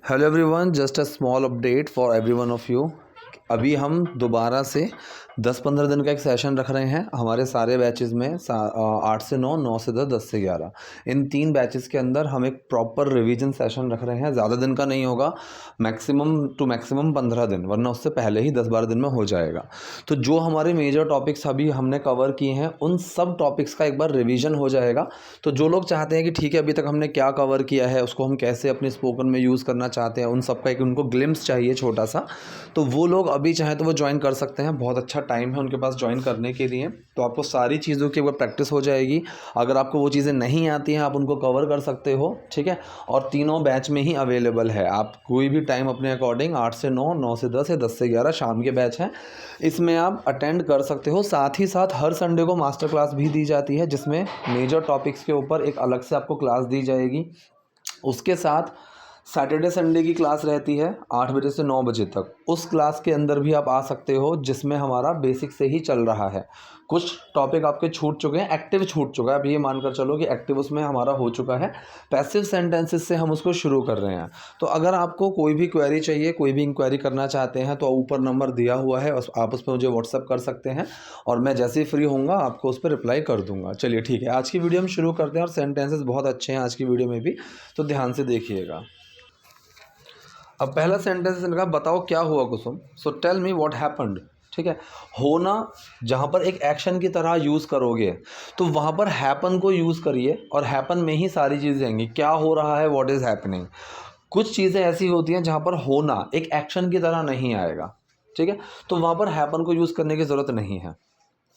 Hello everyone, just a small update for every one of you. अभी हम दोबारा से 10-15 दिन का एक सेशन रख रहे हैं हमारे सारे बैचेस में 8 से 9, 9 से 10, 10 से 11। इन 3 बैचेस के अंदर हम एक प्रॉपर रिवीजन सेशन रख रहे हैं। ज़्यादा दिन का नहीं होगा, मैक्सिमम टू मैक्सिमम 15 दिन, वरना उससे पहले ही 10-12 दिन में हो जाएगा। तो जो हमारे मेजर टॉपिक्स अभी हमने कवर किए हैं उन सब टॉपिक्स का एक बार रिवीजन हो जाएगा। तो जो लोग चाहते हैं कि ठीक है अभी तक हमने क्या कवर किया है, उसको हम कैसे अपने स्पोकन में यूज़ करना चाहते हैं, उन सब का एक उनको ग्लिम्स चाहिए छोटा सा, तो वो लोग अभी चाहें तो वो ज्वाइन कर सकते हैं। बहुत अच्छा टाइम है उनके पास ज्वाइन करने के लिए। तो आपको सारी चीज़ों की एक बार प्रैक्टिस हो जाएगी। अगर आपको वो चीज़ें नहीं आती हैं आप उनको कवर कर सकते हो, ठीक है। और तीनों बैच में ही अवेलेबल है, आप कोई भी टाइम अपने अकॉर्डिंग 8 से 9, 9 से 10 या 10 से 11 शाम के बैच हैं, इसमें आप अटेंड कर सकते हो। साथ ही साथ हर संडे को मास्टर क्लास भी दी जाती है, जिसमें मेजर टॉपिक्स के ऊपर एक अलग से आपको क्लास दी जाएगी। उसके साथ सैटरडे संडे की क्लास रहती है 8 बजे से 9 बजे तक। उस क्लास के अंदर भी आप आ सकते हो, जिसमें हमारा बेसिक से ही चल रहा है। कुछ टॉपिक आपके छूट चुके हैं, एक्टिव छूट चुका है। अब ये मानकर चलो कि एक्टिव उसमें हमारा हो चुका है। पैसिव सेंटेंसेस से हम उसको शुरू कर रहे हैं। तो अगर आपको कोई भी क्वेरी चाहिए, कोई भी इंक्वायरी करना चाहते हैं, तो ऊपर नंबर दिया हुआ है, आप उस पर मुझे व्हाट्सअप कर सकते हैं और मैं जैसे ही फ्री होऊंगा आपको उस पर रिप्लाई कर दूंगा। चलिए ठीक है, आज की वीडियो हम शुरू करते हैं। और सेंटेंसेस बहुत अच्छे हैं आज की वीडियो में भी, तो ध्यान से देखिएगा। अब पहला सेंटेंस इनका, बताओ क्या हुआ Kusum. So tell me what happened. ठीक है, होना जहाँ पर एक एक्शन की तरह यूज़ करोगे तो वहाँ पर हैपन को यूज़ करिए, और हैपन में ही सारी चीज़ें आएंगी। क्या हो रहा है, व्हाट इज़ हैपनिंग। कुछ चीज़ें ऐसी होती हैं जहाँ पर होना एक एक्शन की तरह नहीं आएगा, ठीक है, तो वहाँ पर हैपन को यूज़ करने की ज़रूरत नहीं है।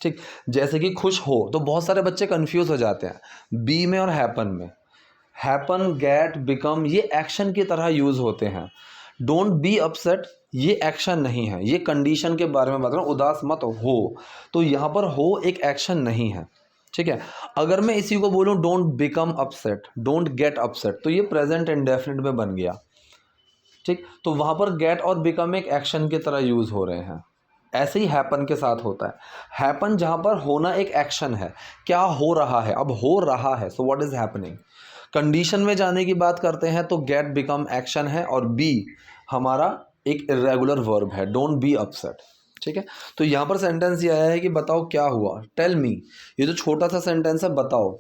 ठीक, जैसे कि खुश हो, तो बहुत सारे बच्चे कन्फ्यूज़ हो जाते हैं बी में और हैपन में। हैपन, गेट, बिकम ये एक्शन की तरह यूज़ होते हैं। डोंट बी अपसेट ये एक्शन नहीं है, ये कंडीशन के बारे में बात कर रहा हूँ। उदास मत हो, तो यहाँ पर हो एक एक्शन नहीं है, ठीक है। अगर मैं इसी को बोलूँ don't become upset, don't get upset, तो ये प्रेजेंट इंडेफिनिट में बन गया, ठीक। तो वहाँ पर गेट और बिकम एक एक्शन की तरह यूज़ हो रहे हैं। ऐसे ही हैपन के साथ होता है। हैपन जहाँ पर होना एक एक्शन है, क्या हो रहा है, अब हो रहा है, so what is happening. Condition में जाने की बात करते हैं तो गेट बिकम एक्शन है, और बी हमारा एक इरेगुलर वर्ब है, डोंट बी अपसेट, ठीक है। तो यहाँ पर सेंटेंस ये आया है कि बताओ क्या हुआ, टेल मी। ये जो छोटा सा सेंटेंस है बताओ,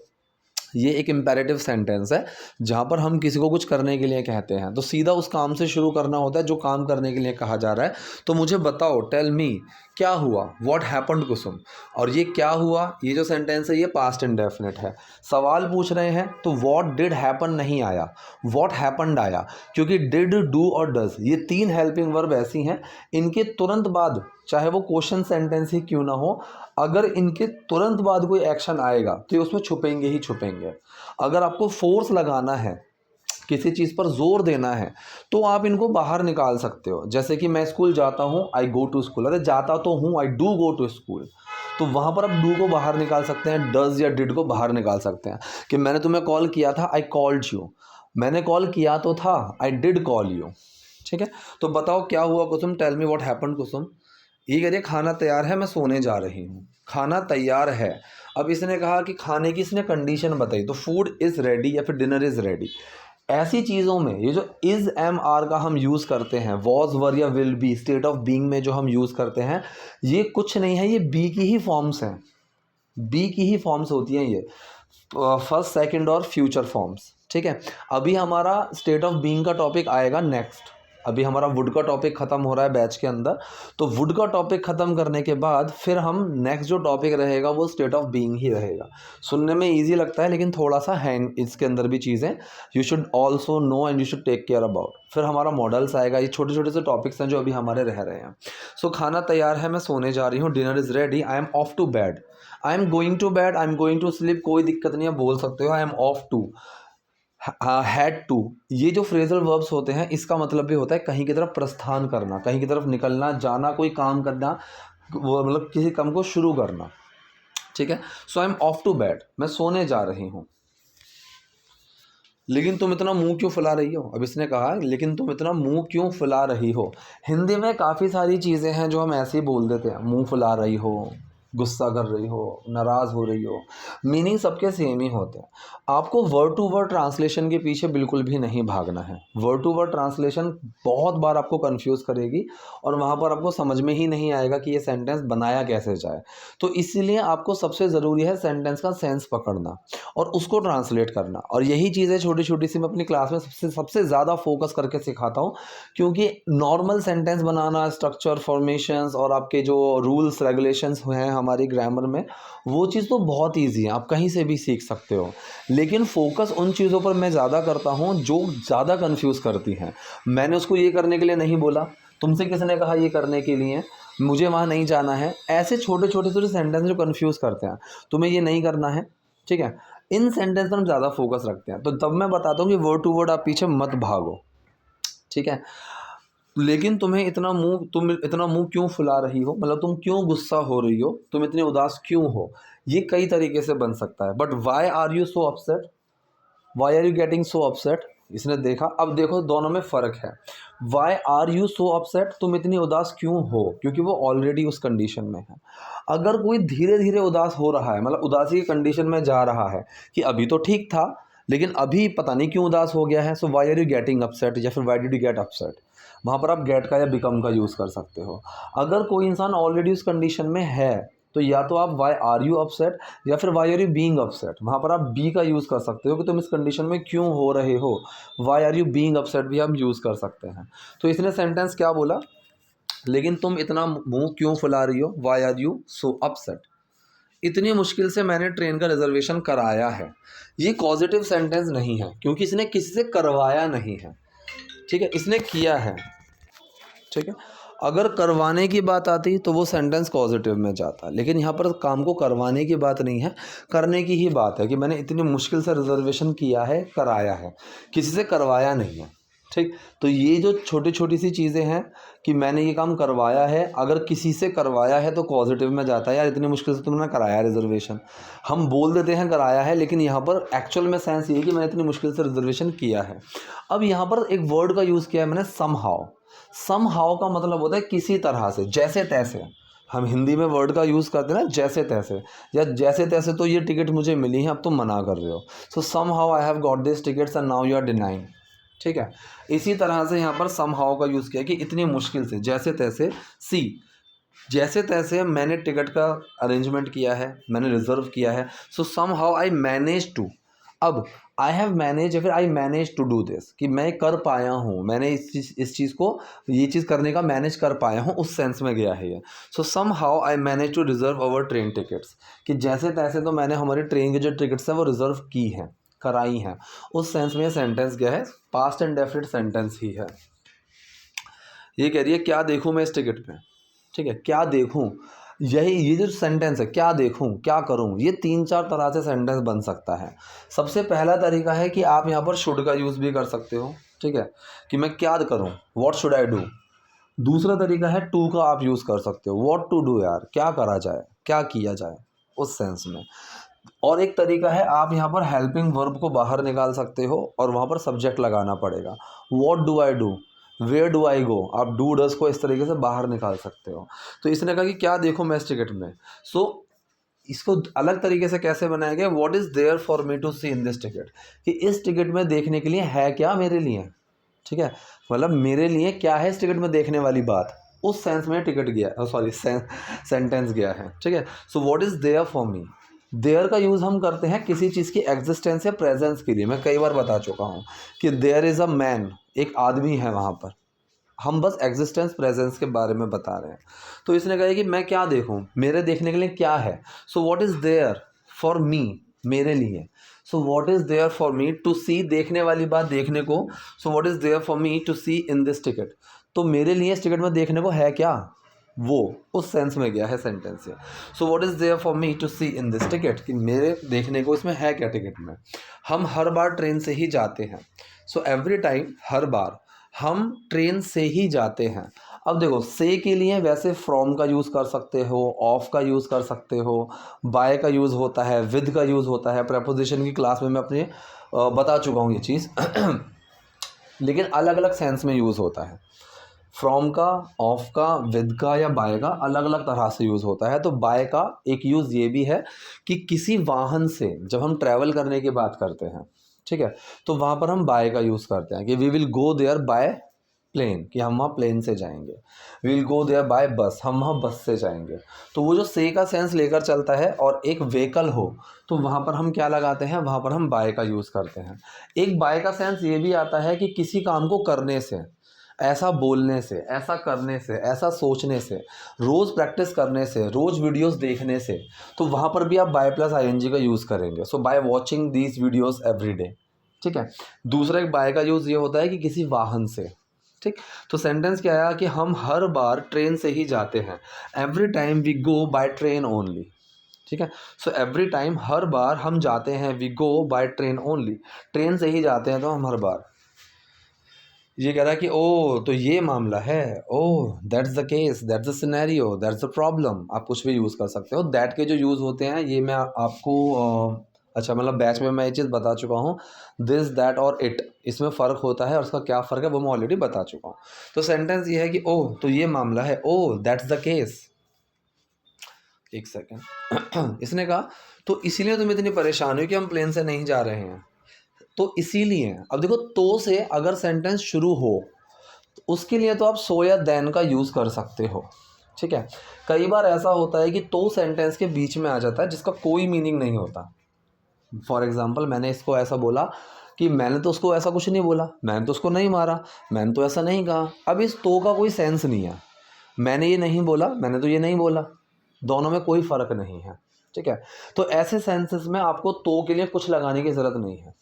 ये एक इम्पेरेटिव सेंटेंस है जहाँ पर हम किसी को कुछ करने के लिए कहते हैं, तो सीधा उस काम से शुरू करना होता है जो काम करने के लिए कहा जा रहा है। तो मुझे बताओ, टेल मी, क्या हुआ, व्हाट हैपेंड कुसुम। और ये क्या हुआ, ये जो सेंटेंस है ये पास्ट इंडेफिनिट है। सवाल पूछ रहे हैं तो व्हाट डिड हैपन नहीं आया, व्हाट हैपेंड आया, क्योंकि डिड, डू और डज ये 3 हेल्पिंग वर्ब ऐसी हैं, इनके तुरंत बाद, चाहे वो क्वेश्चन सेंटेंस ही क्यों ना हो, अगर इनके तुरंत बाद कोई एक्शन आएगा तो ये उसमें छुपेंगे ही छुपेंगे। अगर आपको फोर्स लगाना है, किसी चीज़ पर जोर देना है, तो आप इनको बाहर निकाल सकते हो। जैसे कि मैं स्कूल जाता हूँ, आई गो टू स्कूल, अरे जाता तो हूँ, I do go to school, तो वहाँ पर आप डू को बाहर निकाल सकते हैं, डज या डिड को बाहर निकाल सकते हैं। कि मैंने तुम्हें कॉल किया था, आई कॉल्ड यू, मैंने कॉल किया तो था, आई डिड कॉल यू, ठीक है। तो बताओ क्या हुआ कुसुम, टेल मी व्हाट हैपेंड कुसुम। ये कह रही है खाना तैयार है, मैं सोने जा रही हूँ। खाना तैयार है, अब इसने कहा कि खाने की इसने कंडीशन बताई, तो फूड इज़ रेडी या फिर डिनर इज़ रेडी। ऐसी चीज़ों में ये जो इज़ एम आर का हम यूज़ करते हैं, वॉज, वर या will be, state of being में जो हम यूज़ करते हैं, ये कुछ नहीं है, ये बी की ही फॉर्म्स हैं। बी की ही फॉर्म्स होती हैं ये, फर्स्ट, सेकंड और फ्यूचर फॉर्म्स, ठीक है। अभी हमारा स्टेट ऑफ बीइंग का टॉपिक आएगा नेक्स्ट। अभी हमारा वुड का टॉपिक ख़त्म हो रहा है बैच के अंदर, तो वुड का टॉपिक ख़त्म करने के बाद फिर हम नेक्स्ट जो टॉपिक रहेगा वो स्टेट ऑफ बीइंग ही रहेगा। सुनने में इजी लगता है लेकिन थोड़ा सा है इसके अंदर भी चीज़ें, you should also know and you should take care about. फिर हमारा मॉडल्स आएगा, ये छोटे छोटे से टॉपिक्स हैं जो अभी हमारे रह रहे हैं। सो खाना तैयार है, मैं सोने जा रही हूँ, dinner is ready, I am off to bed, I am going to bed, I am going to sleep, कोई दिक्कत नहीं है, बोल सकते हो I am off to. Had to, ये जो फ्रेजल वर्ब्स होते हैं इसका मतलब भी होता है कहीं की तरफ प्रस्थान करना, कहीं की तरफ निकलना, जाना, कोई काम करना, वो मतलब किसी काम को शुरू करना, ठीक है। So I am off to bed, मैं सोने जा रही हूँ। लेकिन तुम इतना मुंह क्यों फुला रही हो, अब इसने कहा लेकिन तुम इतना मुंह क्यों फुला रही हो। हिंदी में काफ़ी सारी चीज़ें हैं जो हम ऐसे ही बोल देते हैं, मुंह फुला रही हो, गुस्सा कर रही हो, नाराज़ हो रही हो, मीनिंग सबके सेम ही होते हैं। आपको वर्ड टू वर्ड ट्रांसलेशन के पीछे बिल्कुल भी नहीं भागना है। वर्ड टू वर्ड ट्रांसलेशन बहुत बार आपको कंफ्यूज करेगी और वहाँ पर आपको समझ में ही नहीं आएगा कि ये सेंटेंस बनाया कैसे जाए। तो इसीलिए आपको सबसे ज़रूरी है सेंटेंस का सेंस पकड़ना और उसको ट्रांसलेट करना। और यही चीज़ें छोटी छोटी सी मैं अपनी क्लास में सबसे ज़्यादा फोकस करके सिखाता हूँ, क्योंकि नॉर्मल सेंटेंस बनाना, स्ट्रक्चर, फॉर्मेशंस और आपके जो रूल्स रेगुलेशंस हैं हमारी ग्रामर में, वो चीज़ तो बहुत ईजी है, आप कहीं से भी सीख सकते हो। लेकिन फोकस उन चीज़ों पर मैं ज़्यादा करता हूँ जो ज़्यादा कंफ्यूज करती हैं। मैंने उसको ये करने के लिए नहीं बोला, तुमसे किसने कहा ये करने के लिए, मुझे वहाँ नहीं जाना है, ऐसे छोटे छोटे छोटे सेंटेंस जो कन्फ्यूज़ करते हैं, तुम्हें ये नहीं करना है, ठीक है। इन सेंटेंस पर हम ज़्यादा फोकस रखते हैं। तो तब मैं बताता हूँ कि वर्ड टू वर्ड आप पीछे मत भागो, ठीक है। लेकिन तुम इतना मुंह क्यों फुला रही हो, मतलब तुम क्यों गुस्सा हो रही हो, तुम इतने उदास क्यों हो, ये कई तरीके से बन सकता है। But why are you so upset, why are you getting so upset, इसने देखा। अब देखो दोनों में फ़र्क है। Why are you so upset, तुम इतनी उदास क्यों हो, क्योंकि वो ऑलरेडी उस कंडीशन में है। अगर कोई धीरे धीरे उदास हो रहा है, मतलब उदासी की कंडीशन में जा रहा है कि अभी तो ठीक था लेकिन अभी पता नहीं क्यों उदास हो गया है, so why are you getting upset या फिर why did you get upset, वहाँ पर आप गेट का या बिकम का यूज़ कर सकते हो। अगर कोई इंसान ऑलरेडी उस कंडीशन में है तो या तो आप वाई आर यू अपसेट या फिर why are you being upset, वहाँ पर आप बी का यूज़ कर सकते हो कि तुम इस कंडीशन में क्यों हो रहे हो। Why are you being upset भी हम यूज़ कर सकते हैं। तो इसने सेंटेंस क्या बोला, लेकिन तुम इतना मुंह क्यों फुला रही हो, why are you so upset, इतनी मुश्किल से मैंने ट्रेन का रिजर्वेशन कराया है। ये पॉजिटिव सेंटेंस नहीं है क्योंकि इसने किसी से करवाया नहीं है, ठीक है, इसने किया है, ठीक है। अगर करवाने की बात आती तो वो सेंटेंस पॉजिटिव में जाता, लेकिन यहाँ पर काम को करवाने की बात नहीं है, करने की ही बात है कि मैंने इतनी मुश्किल से रिजर्वेशन किया है, कराया है, किसी से करवाया नहीं है, ठीक। तो ये जो छोटी छोटी सी चीज़ें हैं कि मैंने ये काम करवाया है, अगर किसी से करवाया है तो पॉजिटिव में जाता है, यार इतनी मुश्किल से तुमने कराया रिजर्वेशन। हम बोल देते हैं कराया है, लेकिन यहाँ पर एक्चुअल में सेंस ये है कि मैंने इतनी मुश्किल से रिजर्वेशन किया है। अब यहाँ पर एक वर्ड का यूज़ किया है मैंने, समहाउ। समहाउ का मतलब होता है किसी तरह से, जैसे तैसे। हम हिंदी में वर्ड का यूज़ करते हैं ना, जैसे तैसे, या जैसे तैसे तो ये टिकट मुझे मिली है, अब तुम मना कर रहे हो, so somehow I have got this tickets and now you are denying, ठीक है। इसी तरह से यहाँ पर समहाउ का यूज़ किया कि इतनी मुश्किल से, जैसे तैसे। सी, जैसे तैसे मैंने टिकट का अरेंजमेंट किया है, मैंने रिजर्व किया है, so somehow I manage to. अब आई हैव मैनेज या फिर I manage to do this, कि मैं कर पाया हूँ, मैंने इस चीज़ को, ये चीज़ करने का मैनेज कर पाया हूँ, उस सेंस में गया है ये। So somehow I manage to reserve our train tickets, कि जैसे तैसे तो मैंने हमारी ट्रेन की जो टिकट्स हैं वो रिजर्व की हैं, कराई हैं, उस सेंस में ये सेंटेंस क्या है, पास्ट एंड डेफिनेट सेंटेंस ही है। ये कह रही है क्या देखूँ मैं इस टिकट में, ठीक है, क्या देखूँ, यही ये जो सेंटेंस है, क्या देखूं, क्या करूं, ये 3-4 तरह से सेंटेंस बन सकता है। सबसे पहला तरीका है कि आप यहाँ पर शुड का यूज़ भी कर सकते हो, ठीक है, कि मैं क्या करूं, व्हाट शुड आई डू। दूसरा तरीका है टू का आप यूज़ कर सकते हो, व्हाट टू डू, यार क्या करा जाए, क्या किया जाए, उस सेंस में। और एक तरीका है आप यहाँ पर हेल्पिंग वर्ब को बाहर निकाल सकते हो और वहाँ पर सब्जेक्ट लगाना पड़ेगा, what do I do, where do I go, आप डू डस को इस तरीके से बाहर निकाल सकते हो। तो इसने कहा कि क्या देखो मैं इस टिकट में, सो इसको अलग तरीके से कैसे बनाया गया, what is there for me to see in this ticket, कि इस टिकट में देखने के लिए है क्या मेरे लिए, ठीक है, मतलब मेरे लिए क्या है इस टिकट में देखने वाली बात, उस सेंस में टिकट गया, सॉरी सेंटेंस गया है, ठीक है। So what is there for me, there का यूज़ हम करते हैं किसी चीज़ की एग्जिस्टेंस या प्रेजेंस के लिए। मैं कई बार बता चुका हूँ कि देयर इज़ अ मैन, एक आदमी है वहाँ पर, हम बस एग्जिस्टेंस प्रेजेंस के बारे में बता रहे हैं। तो इसने कहा कि मैं क्या देखूं, मेरे देखने के लिए क्या है, so what is there for me, मेरे लिए, so what is there for me to see, देखने वाली बात देखने को, so what is there for me to see in this ticket, तो मेरे लिए इस टिकट में देखने को है क्या, वो उस सेंस में गया है सेंटेंस से। So what is there for me to see in this ticket, कि मेरे देखने को इसमें है क्या टिकट में। हम हर बार ट्रेन से ही जाते हैं, सो एवरी टाइम, हर बार हम ट्रेन से ही जाते हैं। अब देखो से के लिए वैसे फ्रॉम का यूज़ कर सकते हो, ऑफ का यूज़ कर सकते हो, बाय का यूज़ होता है, विद का यूज़ होता है, प्रेपोजिशन की क्लास में मैं अपने बता चुका हूँ ये चीज़ लेकिन अलग अलग सेंस में यूज़ होता है। फ्रॉम का, ऑफ का, विद का या बाय का अलग अलग तरह से यूज़ होता है। तो बाय का एक यूज़ ये भी है कि किसी वाहन से जब हम ट्रैवल करने की बात करते हैं, ठीक है, तो वहाँ पर हम बाय का यूज़ करते हैं कि we will go there by plane, कि हम वहाँ प्लेन से जाएंगे। We will go there by bus, हम वहाँ बस से जाएंगे। तो वो जो से का सेंस लेकर चलता है और एक व्हीकल हो तो वहाँ पर हम क्या लगाते हैं, वहाँ पर हम बाय का यूज़ करते हैं। एक बाय का सेंस ये भी आता है कि किसी काम को करने से, ऐसा बोलने से, ऐसा करने से, ऐसा सोचने से, रोज़ प्रैक्टिस करने से, रोज़ वीडियोस देखने से, तो वहाँ पर भी आप बाय प्लस आईएनजी का यूज़ करेंगे। So by watching these videos every day, ठीक है। दूसरा एक बाय का यूज़ ये होता है कि किसी वाहन से, ठीक। तो सेंटेंस क्या आया कि हम हर बार ट्रेन से ही जाते हैं। Every time we go by train only, ठीक है। सो एवरी टाइम, हर बार हम जाते हैं, we go by train only, train से ही जाते हैं तो हम हर बार। ये कह रहा है कि ओ तो ये मामला है, ओ that's the case, that's the scenario, that's the problem. आप कुछ भी यूज़ कर सकते हो। दैट के जो यूज़ होते हैं ये मैं आपको अच्छा मतलब बैच में मैं ये चीज़ बता चुका हूँ। दिस, दैट और इट, इसमें फ़र्क होता है और उसका क्या फ़र्क है वो मैं ऑलरेडी बता चुका हूँ। तो सेंटेंस ये है कि ओ तो ये मामला है, ओ दैट्स द केस। एक सेकेंड इसने कहा तो इसीलिए तुम इतनी परेशान हो कि हम प्लेन से नहीं जा रहे हैं। तो इसीलिए अब देखो, तो से अगर सेंटेंस शुरू हो तो उसके लिए तो आप सो या देन का यूज़ कर सकते हो, ठीक है। कई बार ऐसा होता है कि तो सेंटेंस के बीच में आ जाता है जिसका कोई मीनिंग नहीं होता। फॉर एग्जाम्पल मैंने इसको ऐसा बोला कि मैंने तो उसको ऐसा कुछ नहीं बोला, मैंने तो उसको नहीं मारा, मैंने तो ऐसा नहीं कहा। अब इस तो का कोई सेंस नहीं है। मैंने ये नहीं बोला, मैंने तो ये नहीं बोला, दोनों में कोई फ़र्क नहीं है, ठीक है। तो ऐसे सेंसेस में आपको तो के लिए कुछ लगाने की ज़रूरत नहीं है।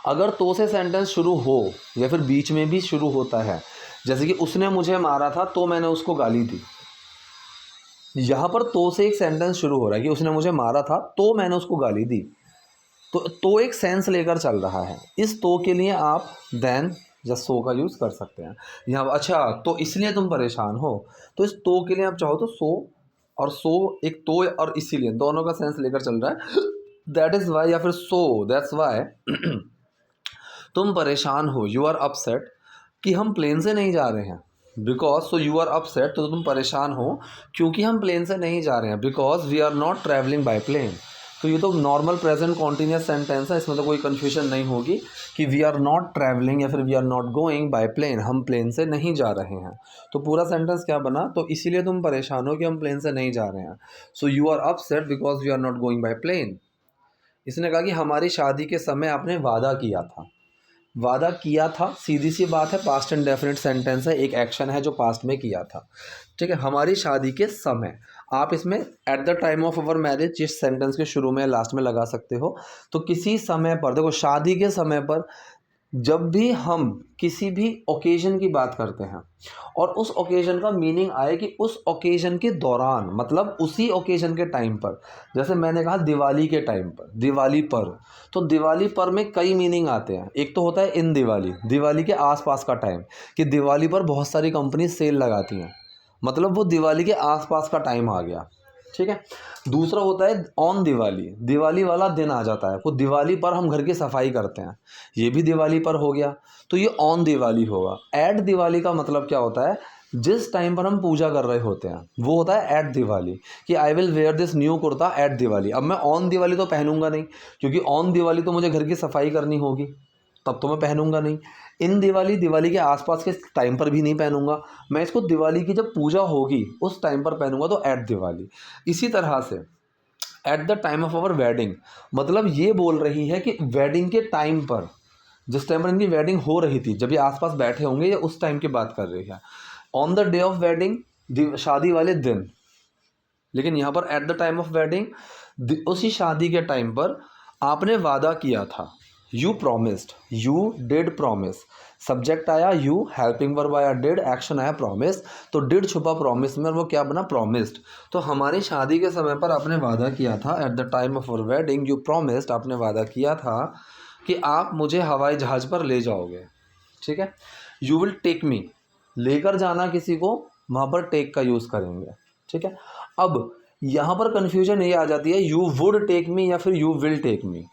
अगर तो से सेंटेंस शुरू हो या फिर बीच में भी शुरू होता है, जैसे कि उसने मुझे मारा था तो मैंने उसको गाली दी, यहाँ पर तो से एक सेंटेंस शुरू हो रहा है कि उसने मुझे मारा था तो मैंने उसको गाली दी, तो एक सेंस लेकर चल रहा है। इस तो के लिए आप देन या सो का यूज़ कर सकते हैं यहाँ। अच्छा तो इसलिए तुम परेशान हो, तो इस तो के लिए आप चाहो तो सो, और सो एक तो और इसीलिए दोनों का सेंस लेकर चल रहा है। दैट इज़ वाई या फिर सो दैट्स वाई तुम परेशान हो, यू आर अपसेट, कि हम प्लेन से नहीं जा रहे हैं। Because, so you are upset तो तुम परेशान हो क्योंकि हम प्लेन से नहीं जा रहे हैं। Because we are not travelling by plane. तो ये तो नॉर्मल प्रेजेंट कॉन्टीन्यूस सेंटेंस है, इसमें तो कोई कन्फ्यूजन नहीं होगी कि वी आर नॉट ट्रैवलिंग या फिर we are not going by plane, हम प्लेन से नहीं जा रहे हैं। तो पूरा सेंटेंस क्या बना, तो इसीलिए तुम परेशान हो कि हम प्लेन से नहीं जा रहे हैं। So you are upset because we are not going by plane. इसने कहा कि हमारी शादी के समय आपने वादा किया था। वादा किया था सीधी सी बात है, पास्ट इंडेफिनिट सेंटेंस है, एक एक्शन है जो पास्ट में किया था, ठीक है। हमारी शादी के समय, आप इसमें eight the time of our marriage जिस सेंटेंस के शुरू में लास्ट में लगा सकते हो। तो किसी समय पर, देखो शादी के समय पर जब भी हम किसी भी ओकेजन की बात करते हैं और उस ओकेजन का मीनिंग आए कि उस ओकेजन के दौरान, मतलब उसी ओकेजन के टाइम पर, जैसे मैंने कहा दिवाली के टाइम पर, दिवाली पर, तो दिवाली पर में कई मीनिंग आते हैं। एक तो होता है इन दिवाली, दिवाली के आसपास का टाइम, कि दिवाली पर बहुत सारी कंपनी सेल लगाती हैं, मतलब वो दिवाली के आसपास का टाइम आ गया, ठीक है। दूसरा होता है ऑन दिवाली, दिवाली वाला दिन आ जाता है, वो दिवाली पर हम घर की सफाई करते हैं, ये भी दिवाली पर हो गया, तो ये ऑन दिवाली होगा। एट दिवाली का मतलब क्या होता है, जिस टाइम पर हम पूजा कर रहे होते हैं वो होता है एट दिवाली, कि I will wear this new kurta at Diwali. अब मैं ऑन दिवाली तो पहनूंगा नहीं, क्योंकि ऑन दिवाली तो मुझे घर की सफाई करनी होगी, तब तो मैं पहनूंगा नहीं। इन दिवाली, दिवाली के आसपास के टाइम पर भी नहीं पहनूंगा, मैं इसको दिवाली की जब पूजा होगी उस टाइम पर पहनूंगा, तो एट दिवाली। इसी तरह से at the time of our wedding, मतलब ये बोल रही है कि वेडिंग के टाइम पर, जिस टाइम पर इनकी वेडिंग हो रही थी, जब ये आसपास बैठे होंगे, या उस टाइम की बात कर रही है। On the day of wedding, शादी वाले दिन, लेकिन यहाँ पर eight the time of wedding, उसी शादी के टाइम पर आपने वादा किया था। You promised, you did promise, subject आया यू, हेल्पिंग वर्ब आया डिड, एक्शन आया प्रोमिस, तो डिड छुपा प्रोमिस में और वो क्या बना, प्रोमिस्ड। तो हमारी शादी के समय पर आपने वादा किया था, at the time of our wedding you promised, आपने वादा किया था कि आप मुझे हवाई जहाज़ पर ले जाओगे, ठीक है। यू विल टेक मी, लेकर जाना किसी को, वहाँ पर टेक का यूज़ करेंगे, ठीक है। अब यहाँ पर कन्फ्यूजन ये आ जाती है, यू वुड टेक मी या फिर यू विल टेक मी,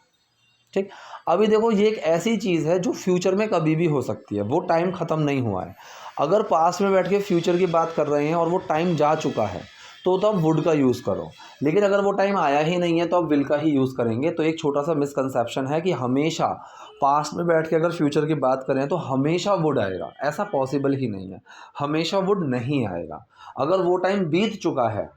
ठीक। अभी देखो ये एक ऐसी चीज़ है जो फ्यूचर में कभी भी हो सकती है, वो टाइम ख़त्म नहीं हुआ है। अगर पास्ट में बैठ के फ्यूचर की बात कर रहे हैं और वो टाइम जा चुका है तो आप वुड का यूज़ करो, लेकिन अगर वो टाइम आया ही नहीं है तो आप विल का ही यूज़ करेंगे। तो एक छोटा सा मिसकंसेप्शन है कि हमेशा पास्ट में बैठ के अगर फ्यूचर की बात करें तो हमेशा वुड आएगा, ऐसा पॉसिबल ही नहीं है, हमेशा वुड नहीं आएगा। अगर वो टाइम बीत चुका है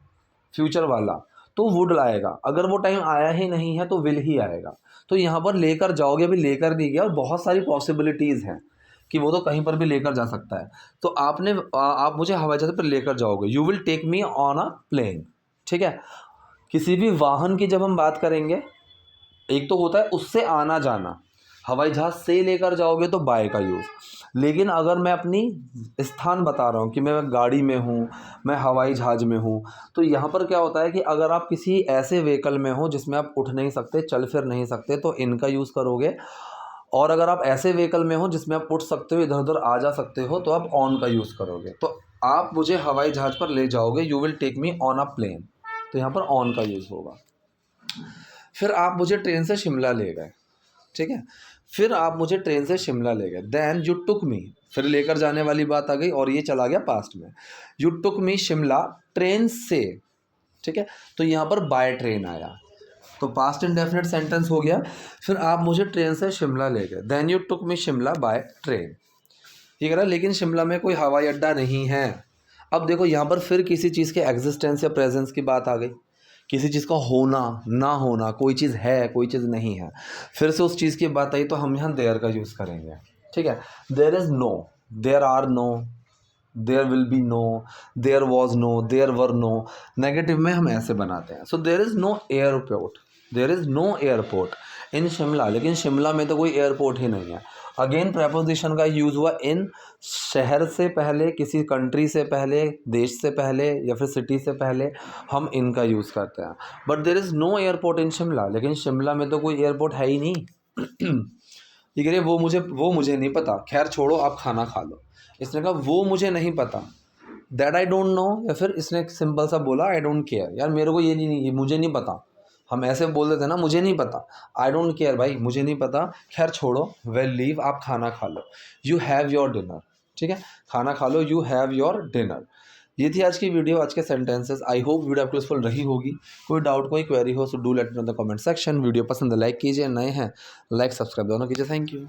फ्यूचर वाला तो वुड लाएगा, अगर वो टाइम आया ही नहीं है तो विल ही आएगा। तो यहाँ पर लेकर जाओगे, अभी लेकर नहीं गया और बहुत सारी पॉसिबिलिटीज़ हैं कि वो तो कहीं पर भी लेकर जा सकता है। तो आप मुझे हवाई जहाज़ पर लेकर जाओगे, you will take me on a plane, ठीक है। किसी भी वाहन की जब हम बात करेंगे, एक तो होता है उससे आना जाना, हवाई जहाज़ से लेकर जाओगे तो बाय का यूज़। लेकिन अगर मैं अपनी स्थान बता रहा हूँ कि मैं गाड़ी में हूँ, मैं हवाई जहाज़ में हूँ, तो यहाँ पर क्या होता है कि अगर आप किसी ऐसे व्हीकल में हो जिसमें आप उठ नहीं सकते, चल फिर नहीं सकते, तो इनका यूज़ करोगे। और अगर आप ऐसे व्हीकल में हो जिसमें आप उठ सकते हो, इधर उधर आ जा सकते हो, तो आप ऑन का यूज़ करोगे। तो आप मुझे हवाई जहाज़ पर ले जाओगे, you will take me on a plane, तो यहाँ पर ऑन का यूज़ होगा। फिर आप मुझे ट्रेन से शिमला ले गए, ठीक है। फिर आप मुझे ट्रेन से शिमला ले गए, देन यू टुक मी, फिर लेकर जाने वाली बात आ गई और ये चला गया पास्ट में। You took me Shimla train से, ठीक है। तो यहाँ पर बाय ट्रेन आया, तो पास्ट इंडेफिनिट सेंटेंस हो गया। फिर आप मुझे ट्रेन से शिमला ले गए, then you took me Shimla by train, ये कह रहा है लेकिन शिमला में कोई हवाई अड्डा नहीं है। अब देखो यहाँ पर फिर किसी चीज़ के एग्जिस्टेंस या प्रेजेंस की बात आ गई, किसी चीज़ का होना ना होना, कोई चीज़ है कोई चीज़ नहीं है, फिर से उस चीज़ की बात आई तो हम यहाँ देयर का यूज़ करेंगे, ठीक है। There is no, there are no, there will be no, there was no, there were no, negative में हम ऐसे बनाते हैं। So there is no airport, there is no airport in Shimla, लेकिन शिमला में तो कोई एयरपोर्ट ही नहीं है। अगेन प्रेपोजिशन का यूज़ हुआ इन, शहर से पहले, किसी कंट्री से पहले, देश से पहले या फिर सिटी से पहले हम इनका यूज़ करते हैं। But there is no airport in Shimla, लेकिन शिमला में तो कोई एयरपोर्ट है ही नहीं। ये कह रही वो मुझे नहीं पता, खैर छोड़ो आप खाना खा लो। इसने कहा वो मुझे नहीं पता, दैट आई डोंट नो, या फिर इसने सिंपल सा बोला आई डोंट केयर, यार मेरे को ये मुझे नहीं पता। हम ऐसे बोल देते ना, मुझे नहीं पता, आई डोंट केयर भाई, मुझे नहीं पता, खैर छोड़ो, वेल लीव, आप खाना खा लो, यू हैव योर डिनर, ठीक है, खाना खा लो, यू हैव योर डिनर। ये थी आज की वीडियो, आज के सेंटेंसेस। आई होप वीडियो आपको यूजफुल रही होगी। कोई डाउट कोई क्वेरी हो तो do let me know in the comment section. Video पसंद है लाइक कीजिए, नए हैं लाइक सब्सक्राइब दोनों कीजिए। Thank you.